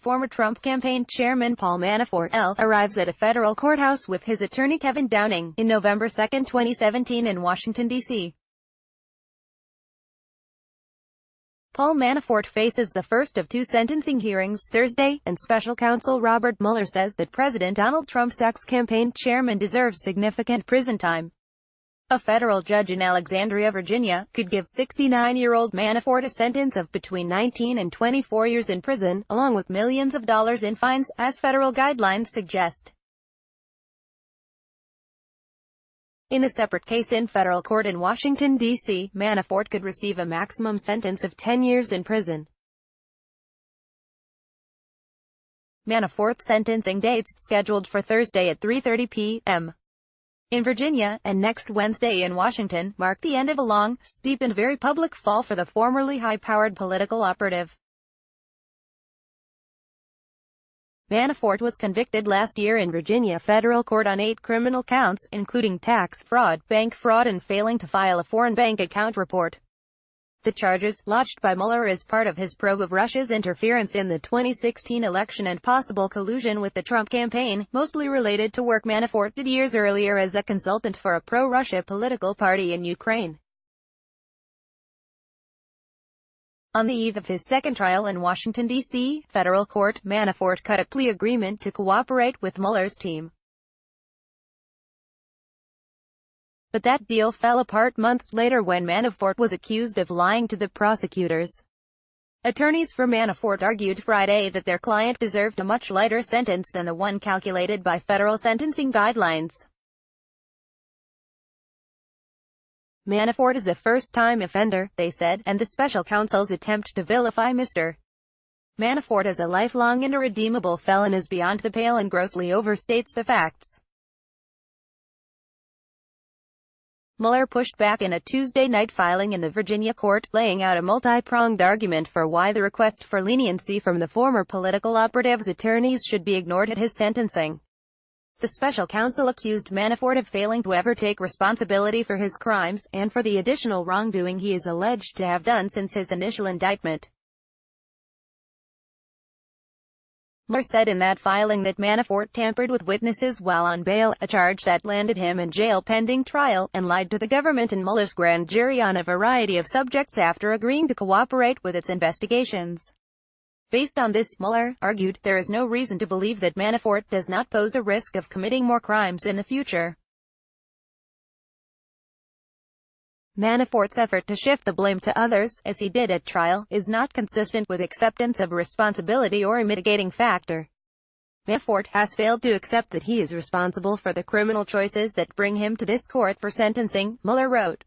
Former Trump campaign chairman Paul Manafort arrives at a federal courthouse with his attorney Kevin Downing in November 2, 2017 in Washington, D.C. Paul Manafort faces the first of two sentencing hearings Thursday, and special counsel Robert Mueller says that President Donald Trump's ex-campaign chairman deserves significant prison time. A federal judge in Alexandria, Virginia, could give 69-year-old Manafort a sentence of between 19 and 24 years in prison, along with millions of dollars in fines, as federal guidelines suggest. In a separate case in federal court in Washington, D.C., Manafort could receive a maximum sentence of 10 years in prison. Manafort's sentencing dates scheduled for Thursday at 3:30 p.m. in Virginia, and next Wednesday in Washington, mark the end of a long, steep and very public fall for the formerly high-powered political operative. Manafort was convicted last year in Virginia federal court on 8 criminal counts, including tax fraud, bank fraud and failing to file a foreign bank account report. The charges, lodged by Mueller as part of his probe of Russia's interference in the 2016 election and possible collusion with the Trump campaign, mostly related to work Manafort did years earlier as a consultant for a pro-Russia political party in Ukraine. On the eve of his second trial in Washington, D.C. federal court, Manafort cut a plea agreement to cooperate with Mueller's team. But that deal fell apart months later when Manafort was accused of lying to the prosecutors. Attorneys for Manafort argued Friday that their client deserved a much lighter sentence than the one calculated by federal sentencing guidelines. Manafort is a first-time offender, they said, and the special counsel's attempt to vilify Mr. Manafort as a lifelong and irredeemable felon is beyond the pale and grossly overstates the facts. Mueller pushed back in a Tuesday night filing in the Virginia court, laying out a multi-pronged argument for why the request for leniency from the former political operative's attorneys should be ignored at his sentencing. The special counsel accused Manafort of failing to ever take responsibility for his crimes, and for the additional wrongdoing he is alleged to have done since his initial indictment. Mueller said in that filing that Manafort tampered with witnesses while on bail, a charge that landed him in jail pending trial, and lied to the government and Mueller's grand jury on a variety of subjects after agreeing to cooperate with its investigations. Based on this, Mueller argued, there is no reason to believe that Manafort does not pose a risk of committing more crimes in the future. Manafort's effort to shift the blame to others, as he did at trial, is not consistent with acceptance of responsibility or a mitigating factor. Manafort has failed to accept that he is responsible for the criminal choices that bring him to this court for sentencing, Mueller wrote.